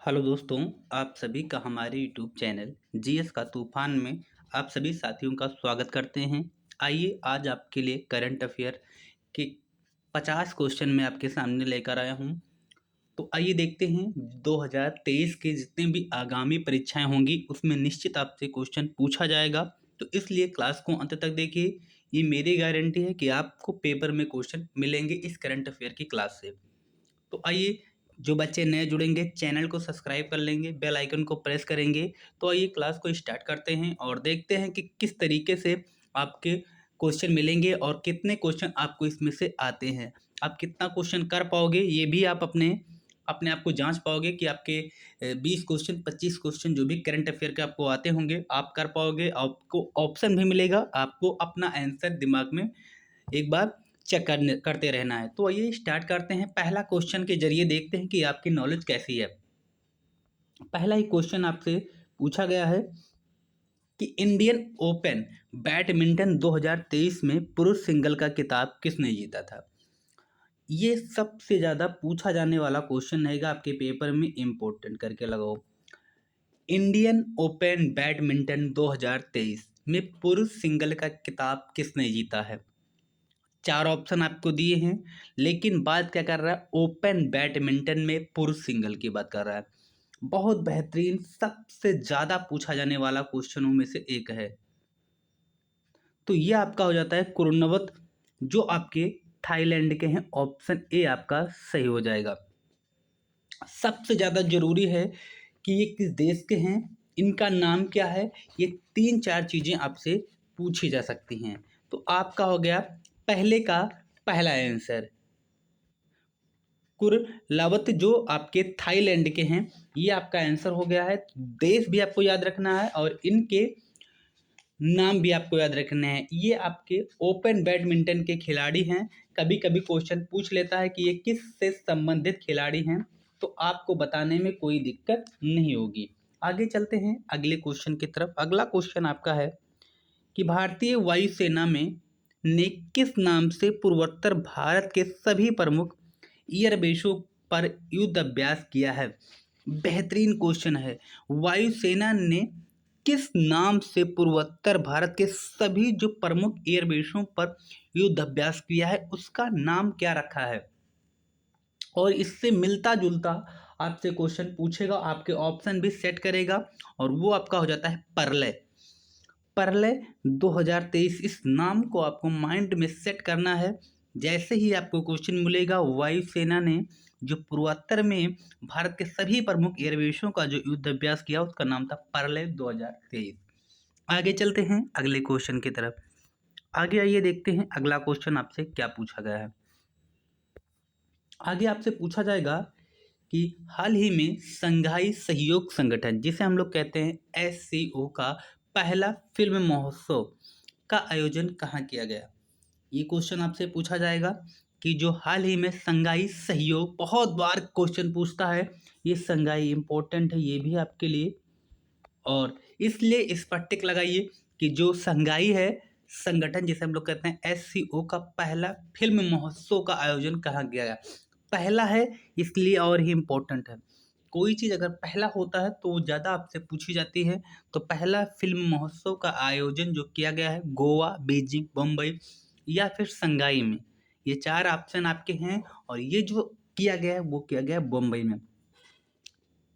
Hello दोस्तों, आप सभी का हमारे यूट्यूब चैनल जीएस का तूफान में आप सभी साथियों का स्वागत करते हैं। आइए आज आपके लिए करंट अफेयर के 50 क्वेश्चन मैं आपके सामने लेकर आया हूं। तो आइए देखते हैं 2023 के जितने भी आगामी परीक्षाएं होंगी उसमें निश्चित आपसे क्वेश्चन पूछा जाएगा। तो इसलिए क्लास को अंत तक देखिए। ये मेरी गारंटी है कि आपको पेपर में क्वेश्चन मिलेंगे इस करंट अफेयर की क्लास से। तो आइए, जो बच्चे नए जुड़ेंगे चैनल को सब्सक्राइब कर लेंगे, बेल आइकन को प्रेस करेंगे। तो आइए क्लास को स्टार्ट करते हैं और देखते हैं कि किस तरीके से आपके क्वेश्चन मिलेंगे और कितने क्वेश्चन आपको इसमें से आते हैं। आप कितना क्वेश्चन कर पाओगे ये भी आप अपने अपने आप को जांच पाओगे कि आपके 20 क्वेश्चन 25 क्वेश्चन जो भी करंट अफेयर के आपको आते होंगे आप कर पाओगे। आपको ऑप्शन भी मिलेगा, आपको अपना आंसर दिमाग में एक बार चेक करते रहना है। तो आइए स्टार्ट करते हैं। पहला क्वेश्चन के जरिए देखते हैं कि आपकी नॉलेज कैसी है। पहला ही क्वेश्चन आपसे पूछा गया है कि इंडियन ओपन बैडमिंटन 2023 में पुरुष सिंगल का खिताब किसने जीता था। ये सबसे ज़्यादा पूछा जाने वाला क्वेश्चन रहेगा आपके पेपर में, इम्पोर्टेंट करके लगाओ। इंडियन ओपन बैडमिंटन 2023 में पुरुष सिंगल का खिताब किसने जीता है। चार ऑप्शन आपको दिए हैं, लेकिन बात क्या कर रहा है, ओपन बैडमिंटन में पुरुष सिंगल की बात कर रहा है। बहुत बेहतरीन, सबसे ज्यादा पूछा जाने वाला क्वेश्चनों में से एक है। तो ये आपका हो जाता है कुरुनवत, जो आपके थाईलैंड के हैं। ऑप्शन ए आपका सही हो जाएगा। सबसे ज्यादा जरूरी है कि ये किस देश के हैं, इनका नाम क्या है। ये तीन चार चीजें आपसे पूछी जा सकती हैं। तो आपका हो गया पहले का पहला आंसर कुरलावत, जो आपके थाईलैंड के हैं। ये आपका आंसर हो गया है। देश भी आपको याद रखना है और इनके नाम भी आपको याद रखने हैं। ये आपके ओपन बैडमिंटन के खिलाड़ी हैं। कभी कभी क्वेश्चन पूछ लेता है कि ये किस से संबंधित खिलाड़ी हैं, तो आपको बताने में कोई दिक्कत नहीं होगी। आगे चलते हैं अगले क्वेश्चन की तरफ। अगला क्वेश्चन आपका है कि भारतीय वायुसेना में ने किस नाम से पूर्वोत्तर भारत के सभी प्रमुख एयरबेसों पर युद्ध अभ्यास किया है। बेहतरीन क्वेश्चन है। वायुसेना ने किस नाम से पूर्वोत्तर भारत के सभी जो प्रमुख एयरबेसों पर युद्ध अभ्यास किया है उसका नाम क्या रखा है। और इससे मिलता जुलता आपसे क्वेश्चन पूछेगा, आपके ऑप्शन भी सेट करेगा और वो आपका हो जाता है परलय। परलय 2023, इस नाम को आपको माइंड में सेट करना है। जैसे ही आपको क्वेश्चन मिलेगा, वायुसेना ने जो पूर्वोत्तर में भारत के सभी प्रमुख एयरबेसों का जो युद्ध अभ्यास किया उसका नाम था परलय 2023। आगे चलते हैं अगले क्वेश्चन की तरफ। आगे आइए देखते हैं अगला क्वेश्चन आपसे क्या पूछा गया है। आगे आपसे पूछा जाएगा कि हाल ही में संघाई सहयोग संगठन, जिसे हम लोग कहते हैं एससीओ, का पहला फिल्म महोत्सव का आयोजन कहाँ किया गया। ये क्वेश्चन आपसे पूछा जाएगा कि जो हाल ही में संघाई सहयोग, बहुत बार क्वेश्चन पूछता है ये संघाई, इंपॉर्टेंट है ये भी आपके लिए। और इसलिए इस पर टिक लगाइए कि जो संघाई है संगठन, जिसे हम लोग कहते हैं एससीओ, का पहला फिल्म महोत्सव का आयोजन कहाँ किया गया। पहला है इसलिए और ही इम्पोर्टेंट है। कोई चीज़ अगर पहला होता है तो वो ज़्यादा आपसे पूछी जाती है। तो पहला फिल्म महोत्सव का आयोजन जो किया गया है गोवा, बीजिंग, मुंबई या फिर संघाई में, ये चार ऑप्शन आपके हैं। और ये जो किया गया है वो किया गया है मुंबई में।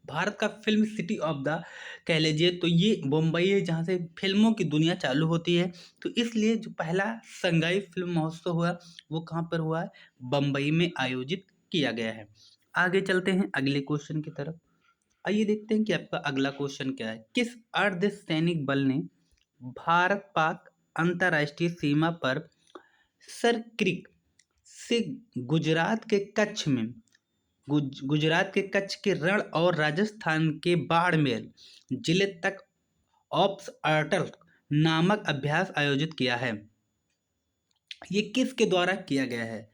भारत का फिल्म सिटी ऑफ द कह लीजिए तो ये मुंबई है, जहाँ से फिल्मों की दुनिया चालू होती है। तो इसलिए जो पहला संघाई फिल्म महोत्सव हुआ वो कहाँ पर हुआ है, बम्बई में आयोजित किया गया है। आगे चलते हैं अगले क्वेश्चन की तरफ। आइए देखते हैं कि आपका अगला क्वेश्चन क्या है। किस अर्धसैनिक बल ने भारत पाक अंतर्राष्ट्रीय सीमा पर सर क्रिक से गुजरात के कच्छ में गुजरात के कच्छ के रण और राजस्थान के बाड़मेर जिले तक ऑप्स अटल नामक अभ्यास आयोजित किया है। ये किसके द्वारा किया गया है।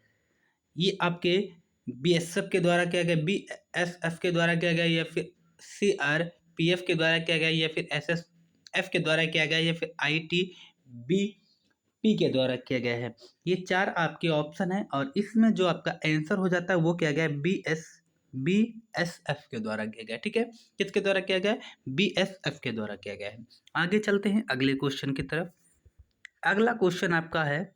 ये आपके बीएसएफ के द्वारा किया गया, बीएसएफ के द्वारा किया गया, या फिर सीआरपीएफ के द्वारा किया गया, या फिर एसएसएफ के द्वारा किया गया, या फिर आईटीबीपी के द्वारा किया गया है। ये चार आपके ऑप्शन है और इसमें जो आपका आंसर हो जाता है वो किया गया है बीएसएफ के द्वारा किया गया। ठीक है, किसके द्वारा किया गया है? बीएसएफ के द्वारा किया गया है। आगे चलते हैं अगले क्वेश्चन की तरफ। अगला क्वेश्चन आपका है,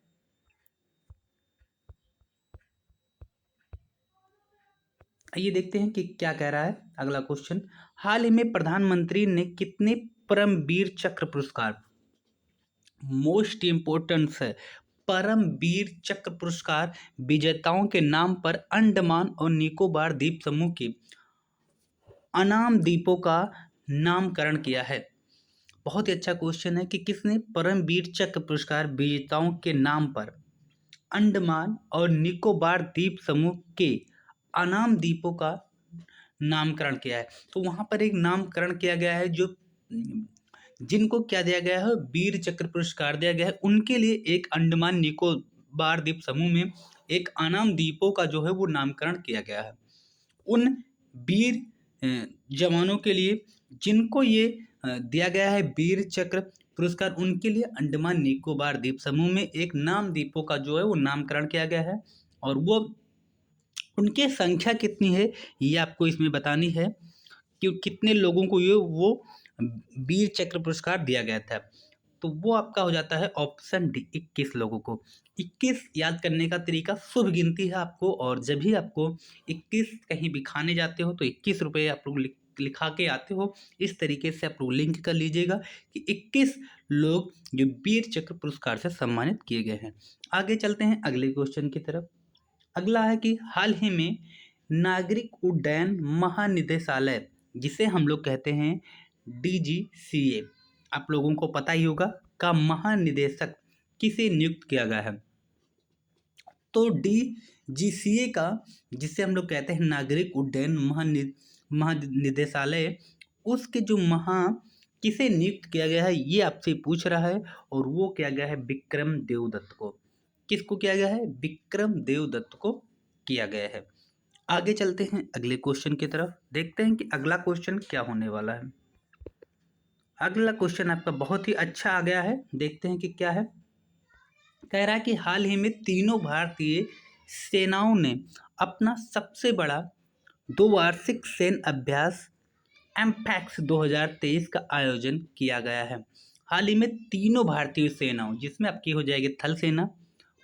ये देखते हैं कि क्या कह रहा है अगला क्वेश्चन। हाल ही में प्रधानमंत्री ने कितने परमवीर चक्र पुरस्कार, मोस्ट इंपोर्टेंट है, परमवीर चक्र पुरस्कार विजेताओं के नाम पर अंडमान और निकोबार द्वीप समूह के अनाम द्वीपों का नामकरण किया है? बहुत ही अच्छा क्वेश्चन है कि किसने परमवीर चक्र पुरस्कार विजेताओं के नाम पर अंडमान और निकोबार द्वीप समूह के अनाम द्वीपों का नामकरण किया है? तो वहां पर एक नामकरण किया गया है, जो जिनको क्या दिया गया है, वीर चक्र पुरस्कार दिया गया है, उनके लिए एक अंडमान निकोबार द्वीप समूह में एक अनाम द्वीपों का जो है वो नामकरण किया गया है। उन वीर जवानों के लिए जिनको ये दिया गया है वीर चक्र पुरस्कार, उनके लिए अंडमान निकोबार द्वीप समूह में एक नाम द्वीपों का जो है वो नामकरण किया गया है। और वो उनकी संख्या कितनी है ये आपको इसमें बतानी है कि कितने लोगों को ये वो वीर चक्र पुरस्कार दिया गया था। तो वो आपका हो जाता है ऑप्शन डी, 21 लोगों को। 21 याद करने का तरीका शुभ गिनती है आपको, और जब भी आपको 21 कहीं भी खाने जाते हो तो 21 रुपये आप लोग लिखा के आते हो। इस तरीके से आप लोग लिंक कर लीजिएगा कि 21 लोग जो वीर चक्र पुरस्कार से सम्मानित किए गए हैं। आगे चलते हैं अगले क्वेश्चन की तरफ। अगला है कि हाल ही में नागरिक उड्डयन महानिदेशालय, जिसे हम लोग कहते हैं डीजीसीए, आप लोगों को पता ही होगा, का महानिदेशक किसे नियुक्त किया गया है? तो डीजीसीए का, जिसे हम लोग कहते हैं नागरिक उड्डयन महानिदेशालय, उसके जो किसे नियुक्त किया गया है ये आपसे पूछ रहा है, और वो किया गया है विक्रम देवदत्त को। किसको किया गया है? विक्रम देवदत्त को किया गया है। आगे चलते हैं अगले क्वेश्चन की तरफ, देखते हैं कि अगला क्वेश्चन क्या होने वाला है। अगला क्वेश्चन आपका बहुत ही अच्छा आ गया है, देखते हैं कि क्या है। कह रहा है कि हाल ही में तीनों भारतीय सेनाओं ने अपना सबसे बड़ा द्विवार्षिक सैन्य अभ्यास एम्पैक्स 2023 का आयोजन किया गया है। हाल ही में तीनों भारतीय सेनाओं, जिसमें आपकी हो जाएगी थल सेना,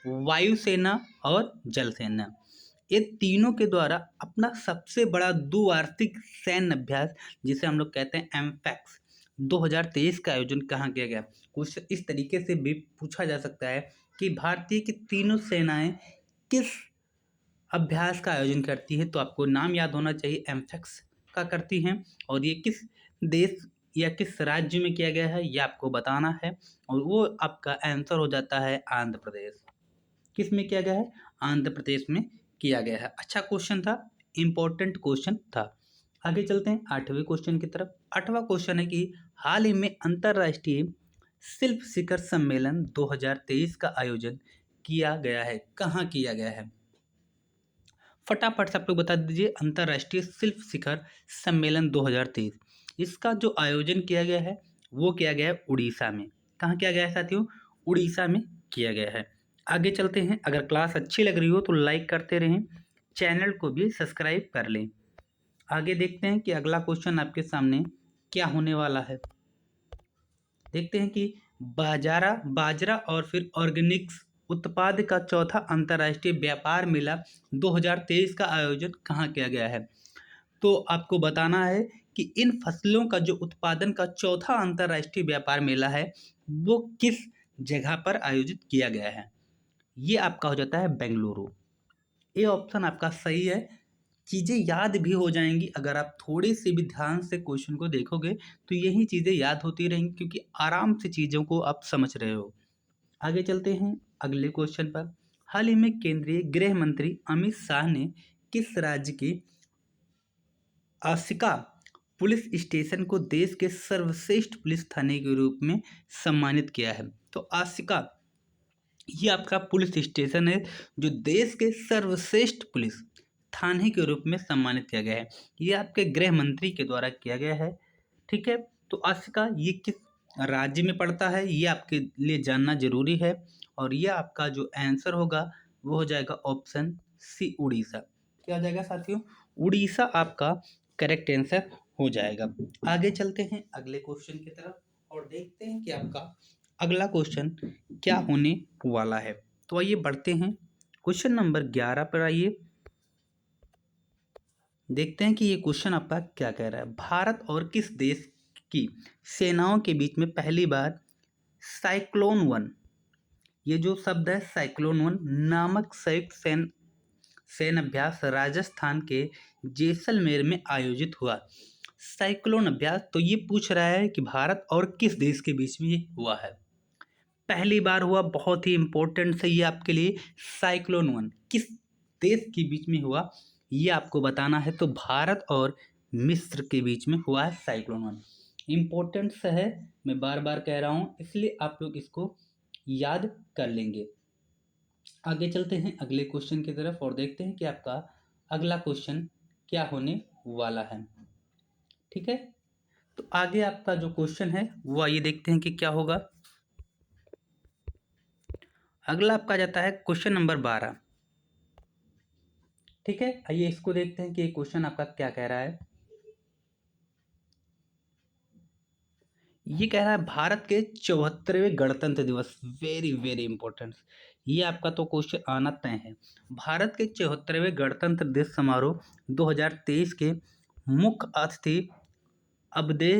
वायुसेना और जल सेना, ये तीनों के द्वारा अपना सबसे बड़ा द्विवार्षिक सैन्य अभ्यास, जिसे हम लोग कहते हैं एम्पैक्स 2023 का आयोजन कहाँ किया गया? कुछ इस तरीके से भी पूछा जा सकता है कि भारतीय की तीनों सेनाएं किस अभ्यास का आयोजन करती है? तो आपको नाम याद होना चाहिए, एम्पैक्स का करती हैं, और ये किस देश या किस राज्य में किया गया है ये आपको बताना है, और वो आपका आंसर हो जाता है आंध्र प्रदेश। किस में किया गया है? आंध्र प्रदेश में किया गया है। अच्छा क्वेश्चन था, इंपॉर्टेंट क्वेश्चन था। आगे चलते हैं 8वें क्वेश्चन की तरफ। 8वां क्वेश्चन है कि हाल ही में अंतर्राष्ट्रीय शिल्प शिखर सम्मेलन 2023 का आयोजन किया गया है, कहाँ किया गया है? फटाफट से आप लोग बता दीजिए। अंतर्राष्ट्रीय शिल्प शिखर सम्मेलन 2023, इसका जो आयोजन किया गया है वो किया गया है उड़ीसा में। कहाँ किया गया है साथियों? उड़ीसा में किया गया है। आगे चलते हैं। अगर क्लास अच्छी लग रही हो तो लाइक करते रहें, चैनल को भी सब्सक्राइब कर लें। आगे देखते हैं कि अगला क्वेश्चन आपके सामने क्या होने वाला है। देखते हैं कि बाजरा और फिर ऑर्गेनिक्स उत्पाद का चौथा अंतर्राष्ट्रीय व्यापार मेला 2023 का आयोजन कहाँ किया गया है? तो आपको बताना है कि इन फसलों का जो उत्पादन का चौथा अंतर्राष्ट्रीय व्यापार मेला है वो किस जगह पर आयोजित किया गया है? ये आपका हो जाता है बेंगलुरु। ये ऑप्शन आपका सही है। चीज़ें याद भी हो जाएंगी अगर आप थोड़े से भी ध्यान से क्वेश्चन को देखोगे, तो यही चीज़ें याद होती रहेंगी, क्योंकि आराम से चीज़ों को आप समझ रहे हो। आगे चलते हैं अगले क्वेश्चन पर। हाल ही में केंद्रीय गृह मंत्री अमित शाह ने किस राज्य के आसिका पुलिस स्टेशन को देश के सर्वश्रेष्ठ पुलिस थाने के रूप में सम्मानित किया है? तो आसिका ये आपका पुलिस स्टेशन है जो देश के सर्वश्रेष्ठ पुलिस थाने के रूप में सम्मानित किया गया है। ये आपके गृह मंत्री के द्वारा किया गया है। ठीक है, तो आसिका ये किस राज्य में पड़ता है ये आपके लिए जानना जरूरी है, और ये आपका जो आंसर होगा वो हो जाएगा ऑप्शन सी, उड़ीसा। क्या हो जाएगा साथियों? उड़ीसा आपका करेक्ट आंसर हो जाएगा। आगे चलते हैं अगले क्वेश्चन की तरफ और देखते हैं कि आपका अगला क्वेश्चन क्या होने वाला है। तो आइए बढ़ते हैं क्वेश्चन नंबर 11 पर। आइए देखते हैं कि ये क्वेश्चन आपका क्या कह रहा है। भारत और किस देश की सेनाओं के बीच में पहली बार साइक्लोन वन, ये जो शब्द है साइक्लोन वन नामक संयुक्त सैन्य अभ्यास राजस्थान के जैसलमेर में आयोजित हुआ। साइक्लोन अभ्यास, तो ये पूछ रहा है कि भारत और किस देश के बीच में ये हुआ है। पहली बार हुआ, बहुत ही इंपॉर्टेंट से ये आपके लिए। साइक्लोन वन किस देश के बीच में हुआ ये आपको बताना है। तो भारत और मिस्र के बीच में हुआ है साइक्लोन वन। इंपॉर्टेंट सा है, मैं बार बार कह रहा हूँ, इसलिए आप लोग इसको याद कर लेंगे। आगे चलते हैं अगले क्वेश्चन की तरफ और देखते हैं कि आपका अगला क्वेश्चन क्या होने वाला है। ठीक है, तो आगे आपका जो क्वेश्चन है वो आइए देखते हैं कि क्या होगा। अगला आपका जाता है क्वेश्चन नंबर 12। ठीक है, आइए इसको देखते हैं कि ये क्वेश्चन आपका क्या कह रहा है। ये कह रहा है भारत के 74वें गणतंत्र दिवस, वेरी वेरी इंपॉर्टेंट, ये आपका तो क्वेश्चन आना तय है। भारत के 74वें गणतंत्र दिवस समारोह 2023 के मुख्य अतिथि अब्दे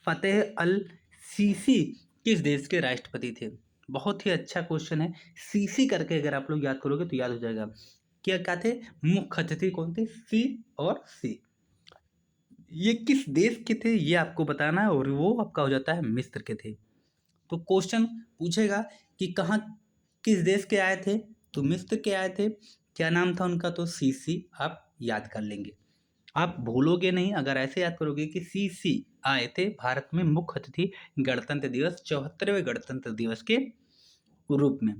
फतेह अल सीसी किस देश के राष्ट्रपति थे। बहुत ही अच्छा क्वेश्चन है। सीसी करके अगर आप लोग याद करोगे तो याद हो जाएगा। क्या क्या थे मुख्य अतिथि, कौन थे, सी और सी। ये किस देश के थे ये आपको बताना है और वो आपका हो जाता है मिस्र के थे। तो क्वेश्चन पूछेगा कि कहाँ किस देश के आए थे, तो मिस्र के आए थे। क्या नाम था उनका, तो सीसी आप याद कर लेंगे। आप भूलोगे नहीं अगर ऐसे याद करोगे कि सीसी आए थे भारत में मुख्य अतिथि गणतंत्र दिवस 74वें गणतंत्र दिवस के रूप में।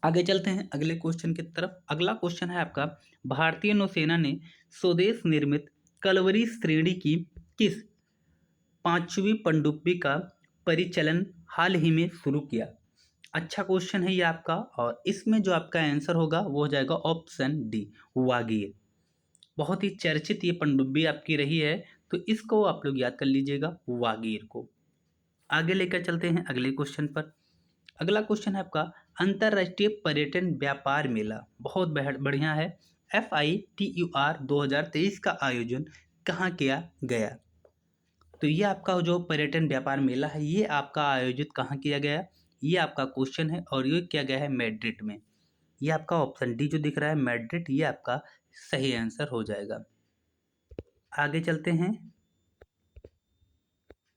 आगे चलते हैं अगले क्वेश्चन की तरफ। अगला क्वेश्चन है आपका, भारतीय नौसेना ने स्वदेश निर्मित कलवरी श्रेणी की किस पांचवी पनडुब्बी का परिचालन हाल ही में शुरू किया। अच्छा क्वेश्चन है ये आपका, और इसमें जो आपका आंसर होगा वो हो जाएगा ऑप्शन डी, वागीर। बहुत ही चर्चित ये पनडुब्बी आपकी रही है, तो इसको आप लोग याद कर लीजिएगा, वागीर को। आगे लेकर चलते हैं अगले क्वेश्चन पर। अगला क्वेश्चन है आपका, अंतर्राष्ट्रीय पर्यटन व्यापार मेला, बहुत बढ़िया है, FITUR 2023 का आयोजन कहाँ किया गया। तो ये आपका जो पर्यटन व्यापार मेला है ये आपका आयोजित कहाँ किया गया, ये आपका क्वेश्चन है, और ये किया गया है मैड्रिड में। ये आपका ऑप्शन डी जो दिख रहा है मैड्रिड, ये आपका सही आंसर हो जाएगा। आगे चलते हैं,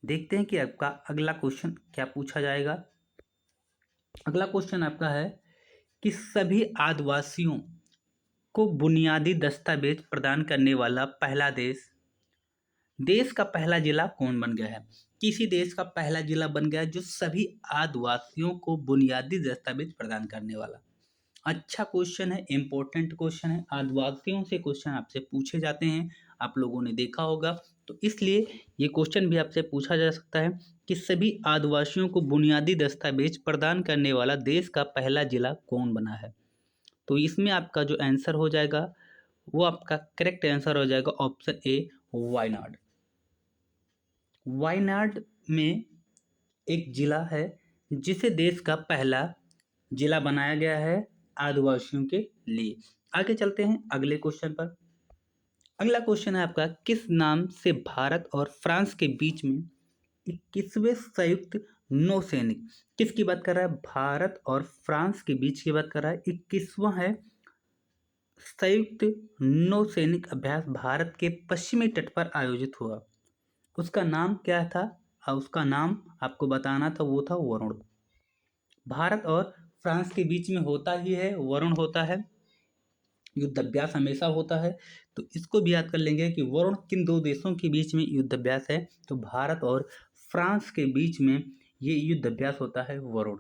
देखते हैं कि आपका अगला क्वेश्चन क्या पूछा जाएगा। अगला क्वेश्चन आपका है कि सभी आदिवासियों को बुनियादी दस्तावेज प्रदान करने वाला पहला देश का पहला जिला कौन बन गया है। किसी देश का पहला जिला बन गया जो सभी आदिवासियों को बुनियादी दस्तावेज प्रदान करने वाला। अच्छा क्वेश्चन है, इंपॉर्टेंट क्वेश्चन है। आदिवासियों से क्वेश्चन आपसे पूछे जाते हैं, आप लोगों ने देखा होगा, तो इसलिए ये क्वेश्चन भी आपसे पूछा जा सकता है कि सभी आदिवासियों को बुनियादी दस्तावेज प्रदान करने वाला देश का पहला जिला कौन बना है। तो इसमें आपका जो आंसर हो जाएगा वो आपका करेक्ट आंसर हो जाएगा ऑप्शन ए, वायनाड। वायनाड में एक जिला है जिसे देश का पहला जिला बनाया गया है आदिवासियों के लिए। आगे चलते हैं अगले क्वेश्चन पर। अगला क्वेश्चन है आपका, किस नाम से भारत और फ्रांस के बीच में 21वें संयुक्त नौसैनिक, किसकी बात कर रहा है, भारत और फ्रांस के बीच की बात कर रहा है, 21वां है संयुक्त नौसैनिक अभ्यास भारत के पश्चिमी तट पर आयोजित हुआ। उसका नाम क्या था, और उसका नाम आपको बताना था, वो था वरुण। भारत और फ्रांस के बीच में होता ही है, वरुण होता है, युद्ध अभ्यास हमेशा होता है। तो इसको भी याद कर लेंगे कि वरुण किन दो देशों के बीच में युद्ध अभ्यास है, तो भारत और फ्रांस के बीच में ये युद्ध अभ्यास होता है, वरुण।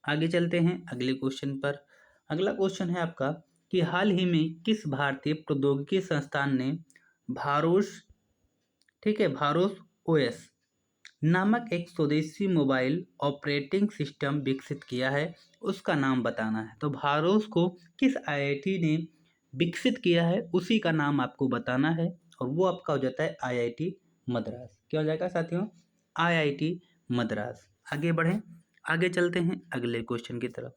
आगे चलते हैं अगले क्वेश्चन पर। अगला क्वेश्चन है आपका कि हाल ही में किस भारतीय प्रौद्योगिकी संस्थान ने भारोस, ठीक है, भारोस OS नामक एक स्वदेशी मोबाइल ऑपरेटिंग सिस्टम विकसित किया है, उसका नाम बताना है। तो भारोस को किस IIT ने विकसित किया है उसी का नाम आपको बताना है, और वो आपका हो जाता है आईआईटी मद्रास। क्या हो जाएगा साथियों? आईआईटी मद्रास। आगे बढ़ें, आगे चलते हैं अगले क्वेश्चन की तरफ।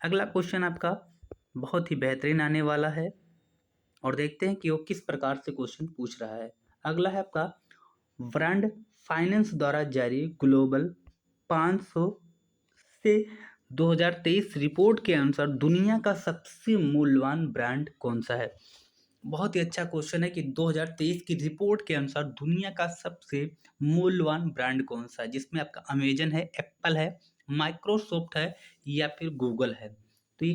अगला क्वेश्चन आपका बहुत ही बेहतरीन आने वाला है, और देखते हैं कि वो किस प्रकार से क्वेश्चन पूछ रहा है। अगला है आपका, ब्रांड फाइनेंस द्वारा जारी ग्लोबल 500 से 2023 रिपोर्ट के अनुसार दुनिया का सबसे मूल्यवान ब्रांड कौन सा है? बहुत ही अच्छा क्वेश्चन है कि 2023 की रिपोर्ट के अनुसार दुनिया का सबसे मूल्यवान ब्रांड कौन सा है, जिसमें आपका अमेजन है, एप्पल है, माइक्रोसॉफ्ट है, या फिर गूगल है। तो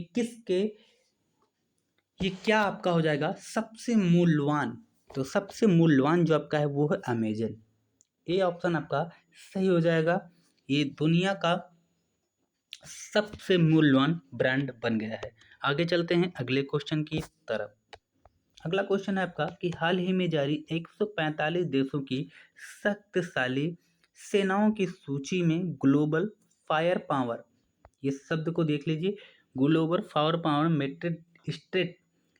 ये क्या आपका हो जाएगा सबसे मूल्यवान? तो सबसे मूल्यवान जो आपका है वो है अमेजन। ए ऑप्शन आपका सही हो जाएगा। ये दुनिया का सबसे मूल्यवान ब्रांड बन गया है। आगे चलते हैं अगले क्वेश्चन की तरफ। अगला क्वेश्चन है आपका कि हाल ही में जारी 145 देशों की शक्तिशाली सेनाओं की सूची में ग्लोबल फायर पावर, ये शब्द को देख लीजिए, global fire power metric state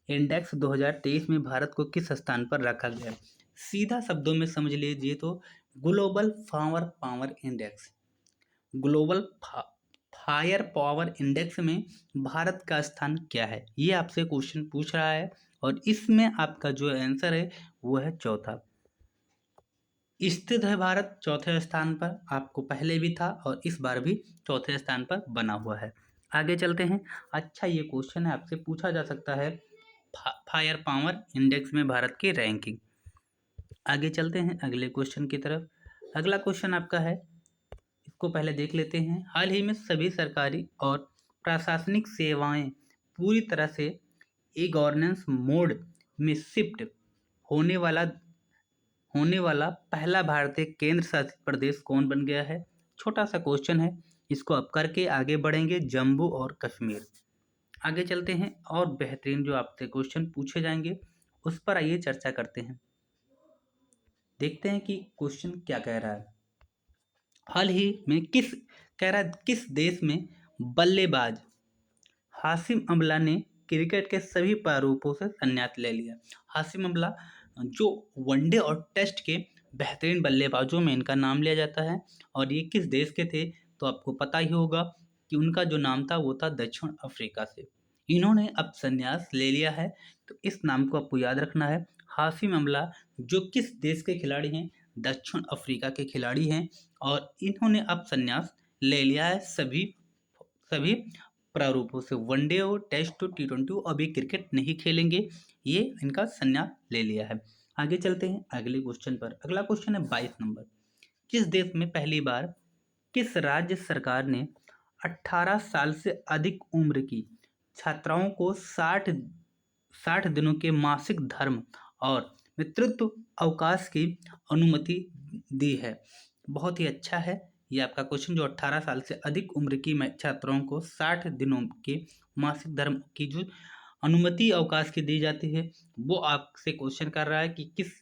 index 2023 में भारत को किस स्थान पर रखा गया है? सीधा शब्दों में समझ लीजिए तो global fire power index, global fire power index में भारत का स्थान क्या है, ये आपसे क्वेश्चन पूछ रहा है। और इसमें आपका जो आंसर है वो है चौथा। स्थित है भारत चौथे स्थान पर, आपको पहले भी था और इस बार भी चौथे स्थान पर बना हुआ है। आगे चलते हैं। अच्छा, ये क्वेश्चन है आपसे पूछा जा सकता है, फायर पावर इंडेक्स में भारत की रैंकिंग। आगे चलते हैं अगले क्वेश्चन की तरफ। अगला क्वेश्चन आपका है, इसको पहले देख लेते हैं। हाल ही में सभी सरकारी और प्रशासनिक सेवाएं पूरी तरह से ई गवर्नेंस मोड में शिफ्ट होने वाला पहला भारतीय केंद्र शासित प्रदेश कौन बन गया है? छोटा सा क्वेश्चन है, इसको आप करके आगे बढ़ेंगे। जम्मू और कश्मीर। आगे चलते हैं और बेहतरीन जो आपसे क्वेश्चन पूछे जाएंगे उस पर आइए चर्चा करते हैं। देखते हैं कि क्वेश्चन क्या कह रहा है। हाल ही में किस देश में बल्लेबाज हाशिम अमला ने क्रिकेट के सभी प्रारूपों से संन्यास ले लिया? हाशिम अमला जो वनडे और टेस्ट के बेहतरीन बल्लेबाजों में इनका नाम लिया जाता है, और ये किस देश के थे तो आपको पता ही होगा कि उनका जो नाम था वो था दक्षिण अफ्रीका से। इन्होंने अब संन्यास ले लिया है, तो इस नाम को आपको याद रखना है। हाशिम अमला जो किस देश के खिलाड़ी हैं? दक्षिण अफ्रीका के खिलाड़ी हैं, और इन्होंने अब संन्यास ले लिया है सभी सभी प्रारूपों से। वनडे हो, टेस्ट हो, टी20 हो, अभी क्रिकेट नहीं खेलेंगे, ये इनका संन्यास ले लिया है। आगे चलते हैं अगले क्वेश्चन पर। अगला क्वेश्चन है 22 नंबर। किस देश में पहली बार किस राज्य सरकार ने 18 साल से अधिक उम्र की छात्राओं को 60 दिनों के मासिक धर्म और पितृत्व अवकाश की अनुमति दी है? बहुत ही अच्छा है ये आपका क्वेश्चन, जो 18 साल से अधिक उम्र की छात्राओं को 60 दिनों के मासिक धर्म की जो अनुमति अवकाश की दी जाती है, वो आपसे क्वेश्चन कर रहा है कि किस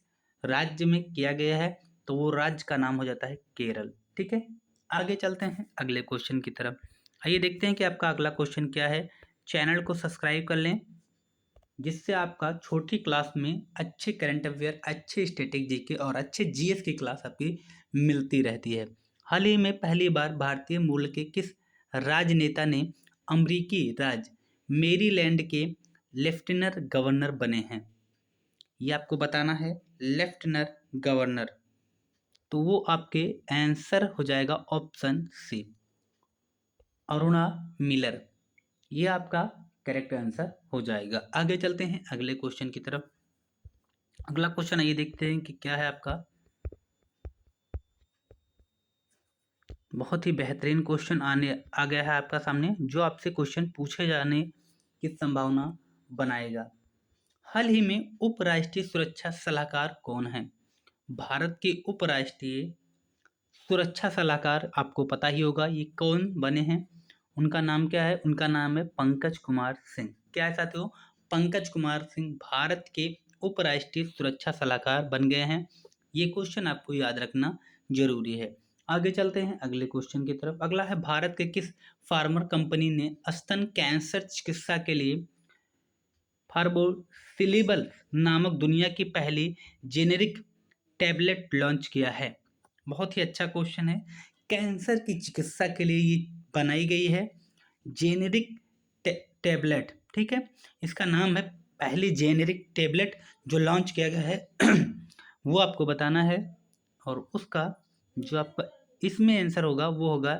राज्य में किया गया है, तो वो राज्य का नाम हो जाता है केरल। ठीक है, आगे चलते हैं अगले क्वेश्चन की तरफ। आइए देखते हैं कि आपका अगला क्वेश्चन क्या है। चैनल को सब्सक्राइब कर लें, जिससे आपका छोटी क्लास में अच्छे करंट अफेयर, अच्छे स्टैटिक जीके और अच्छे जीएस की क्लास आपकी मिलती रहती है। हाल ही में पहली बार भारतीय मूल के किस राजनेता ने अमेरिकी राज्य मेरीलैंड के लेफ्टिनेंट गवर्नर बने हैं? ये आपको बताना है, लेफ्टिनेंट गवर्नर। तो वो आपके आंसर हो जाएगा ऑप्शन सी, अरुणा मिलर। ये आपका करेक्ट आंसर हो जाएगा। आगे चलते हैं अगले क्वेश्चन की तरफ। अगला क्वेश्चन आइए देखते हैं कि क्या है आपका। बहुत ही बेहतरीन क्वेश्चन आ गया है आपका सामने, जो आपसे क्वेश्चन पूछे जाने की संभावना बनाएगा। हाल ही में उपराष्ट्रीय सुरक्षा सलाहकार कौन है? भारत के उपराष्ट्रीय सुरक्षा सलाहकार आपको पता ही होगा ये कौन बने हैं। उनका नाम क्या है? उनका नाम है पंकज कुमार सिंह। क्या है साथियों? पंकज कुमार सिंह भारत के उपराष्ट्रीय सुरक्षा सलाहकार बन गए हैं। ये क्वेश्चन आपको याद रखना जरूरी है। आगे चलते हैं अगले क्वेश्चन की तरफ। अगला है, भारत के किस फार्मर कंपनी ने स्तन कैंसर चिकित्सा के लिए फार्मोसिलेबल नामक दुनिया की पहली जेनेरिक टैबलेट लॉन्च किया है? बहुत ही अच्छा क्वेश्चन है। कैंसर की चिकित्सा के लिए ये बनाई गई है जेनेरिक टैबलेट, ठीक है। इसका नाम है पहली जेनेरिक टैबलेट जो लॉन्च किया गया है वो आपको बताना है। और उसका जो आपका इसमें आंसर होगा वो होगा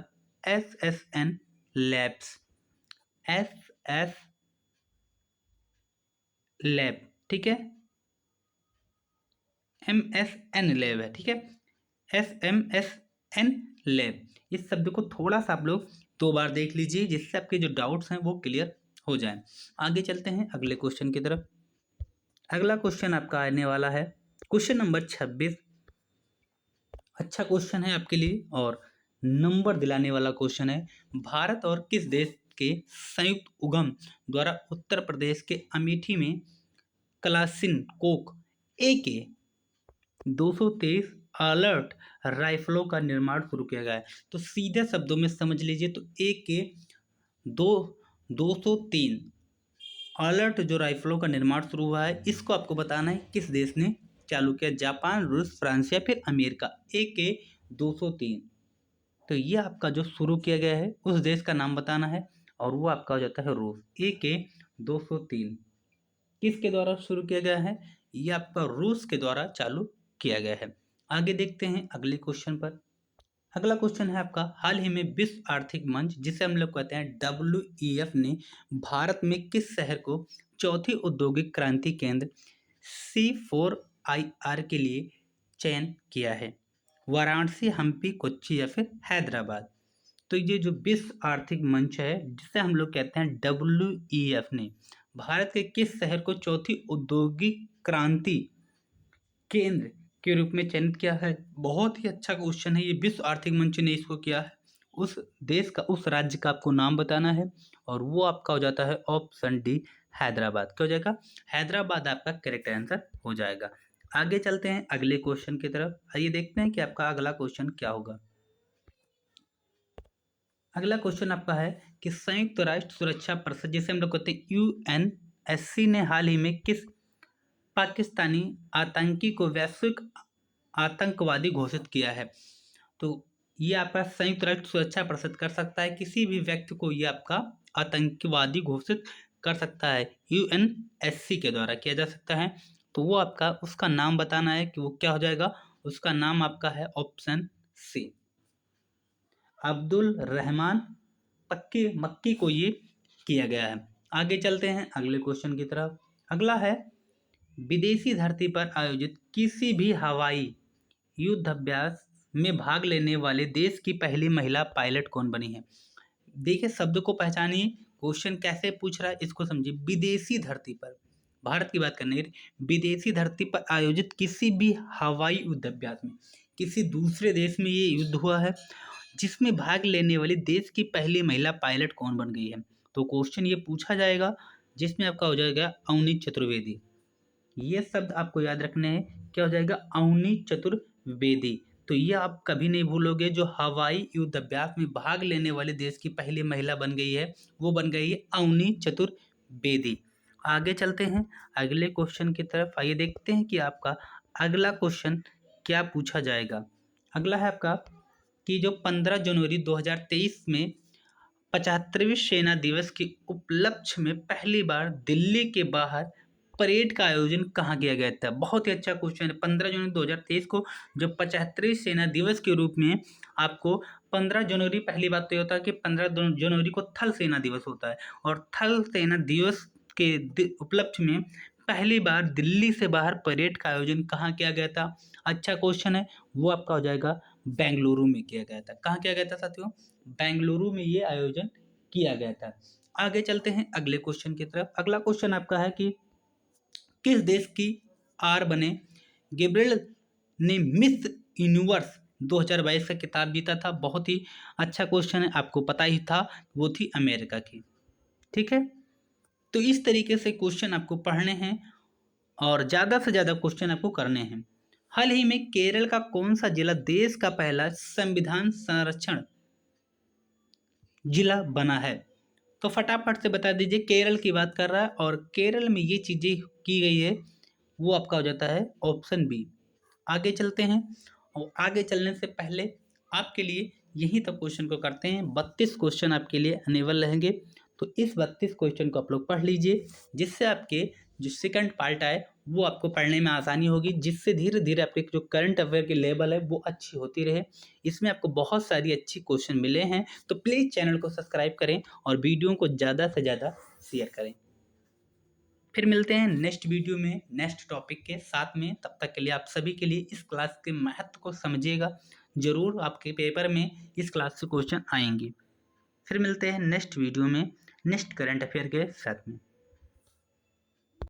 SSN लैब्स, SS लैब, ठीक है। MSN लैब है, ठीक है। SMSN lab. इस शब्द को थोड़ा सा आप लोग 2 बार देख लीजिए जिससे आपके जो डाउट्स हैं वो क्लियर हो जाए। आगे चलते हैं अगले क्वेश्चन की तरफ। अगला क्वेश्चन आपका आने वाला है क्वेश्चन नंबर 26। अच्छा क्वेश्चन है आपके लिए और नंबर दिलाने वाला क्वेश्चन है। भारत और किस देश के संयुक्त उद्यम द्वारा उत्तर प्रदेश के अमेठी में कलासिन कोक AK 223 अलर्ट राइफलों का निर्माण शुरू किया गया है? तो सीधे शब्दों में समझ लीजिए तो AK 203 अलर्ट जो राइफलों का निर्माण शुरू हुआ है इसको आपको बताना है किस देश ने चालू किया। जापान, रूस, फ्रांस या फिर अमेरिका। AK 203, तो ये आपका जो शुरू किया गया है उस देश का नाम बताना है और वो आपका हो जाता है रूस। AK 203 किसके द्वारा शुरू किया गया है? ये आपका रूस के द्वारा चालू किया गया है। आगे देखते हैं अगले क्वेश्चन पर। अगला क्वेश्चन है आपका, हाल ही में विश्व आर्थिक मंच जिसे हम लोग कहते हैं WEF ने भारत में किस शहर को चौथी औद्योगिक क्रांति केंद्र C4IR के लिए चयन किया है? वाराणसी, हम्पी, कोच्चि या फिर हैदराबाद? तो ये जो विश्व आर्थिक मंच है जिसे हम लोग कहते हैं WEF ने भारत के किस शहर को चौथी औद्योगिक क्रांति केंद्र के रूप में चयनित किया है? बहुत ही अच्छा क्वेश्चन है। ये विश्व आर्थिक मंच ने इसको किया है। उस देश का, उस राज्य का आपको नाम बताना है और वो आपका हो जाता है ऑप्शन डी हैदराबाद। क्या हो जाएगा? हैदराबाद आपका करेक्ट आंसर हो जाएगा। आगे चलते हैं अगले क्वेश्चन की तरफ। आइए देखते हैं कि आपका अगला क्वेश्चन क्या होगा। अगला क्वेश्चन आपका है कि संयुक्त राष्ट्र सुरक्षा परिषद जिसे हम लोग कहते हैं UNSC ने हाल ही में किस पाकिस्तानी आतंकी को वैश्विक आतंकवादी घोषित किया है? तो ये आपका संयुक्त राष्ट्र सुरक्षा परिषद कर सकता है, किसी भी व्यक्ति को ये आपका आतंकवादी घोषित कर सकता है। UNSC के द्वारा किया जा सकता है। तो वो आपका उसका नाम बताना है कि वो क्या हो जाएगा। उसका नाम आपका है ऑप्शन सी, अब्दुल रहमान मक्की को ये किया गया है। आगे चलते हैं अगले क्वेश्चन की तरफ। अगला है, विदेशी धरती पर आयोजित किसी भी हवाई युद्धाभ्यास में भाग लेने वाले देश की पहली महिला पायलट कौन बनी है? देखिए शब्द को पहचानिए, क्वेश्चन कैसे पूछ रहा है इसको समझिए। विदेशी धरती पर, भारत की बात करने विदेशी धरती पर आयोजित किसी भी हवाई युद्धाभ्यास में किसी दूसरे देश में ये युद्ध हुआ है जिसमें भाग लेने वाली देश की पहली महिला पायलट कौन बन गई है? तो क्वेश्चन ये पूछा जाएगा जिसमें आपका हो जाएगा अवनी चतुर्वेदी। ये शब्द आपको याद रखने हैं, क्या हो जाएगा? अवनी चतुर्वेदी। तो ये आप कभी नहीं भूलोगे। जो हवाई युद्धाभ्यास में भाग लेने वाले देश की पहली महिला बन गई है वो बन गई है अवनी चतुर्वेदी। आगे चलते हैं अगले क्वेश्चन की तरफ। आइए देखते हैं कि आपका अगला क्वेश्चन क्या पूछा जाएगा। अगला है आपका कि जो 15 जनवरी 2023 में 75वें सेना दिवस के उपलक्ष्य में पहली बार दिल्ली के बाहर परेड का आयोजन कहाँ किया गया था? बहुत ही अच्छा क्वेश्चन है। 15 जनवरी 2023 को जो 75वें सेना दिवस के रूप में आपको 15 जनवरी, पहली बात तो ये होता है कि 15 जनवरी को थल सेना दिवस होता है और थल सेना दिवस के उपलक्ष्य में पहली बार दिल्ली से बाहर परेड का आयोजन कहाँ किया गया था? अच्छा क्वेश्चन है। वो आपका हो जाएगा बेंगलुरु में किया गया था। कहाँ किया गया था साथियों? बेंगलुरु में ये आयोजन किया गया था। आगे चलते हैं अगले क्वेश्चन की तरफ। अगला क्वेश्चन आपका है कि किस देश की आर बने गैब्रियल ने मिस यूनिवर्स 2022 का खिताब जीता था? बहुत ही अच्छा क्वेश्चन है, आपको पता ही था, वो थी अमेरिका की। ठीक है, तो इस तरीके से क्वेश्चन आपको पढ़ने हैं और ज़्यादा से ज़्यादा क्वेश्चन आपको करने हैं। हाल ही में केरल का कौन सा जिला देश का पहला संविधान संरक्षण जिला बना है? तो फटाफट से बता दीजिए, केरल की बात कर रहा है और केरल में ये चीज़ें की गई है, वो आपका हो जाता है ऑप्शन बी। आगे चलते हैं और आगे चलने से पहले आपके लिए यहीं तक क्वेश्चन को करते हैं। 32 क्वेश्चन आपके लिए अनेबल रहेंगे, तो इस 32 क्वेश्चन को आप लोग पढ़ लीजिए, जिससे आपके जो सेकंड पार्ट आए वो आपको पढ़ने में आसानी होगी, जिससे धीरे धीरे आपके जो करंट अफेयर की लेवल है वो अच्छी होती रहे। इसमें आपको बहुत सारी अच्छी क्वेश्चन मिले हैं, तो प्लीज़ चैनल को सब्सक्राइब करें और वीडियो को ज़्यादा से ज़्यादा शेयर करें। फिर मिलते हैं नेक्स्ट वीडियो में नेक्स्ट टॉपिक के साथ में। तब तक के लिए आप सभी के लिए इस क्लास के महत्व को समझिएगा, ज़रूर आपके पेपर में इस क्लास से क्वेश्चन आएंगे। फिर मिलते हैं नेक्स्ट वीडियो में नेक्स्ट करंट अफेयर के साथ में।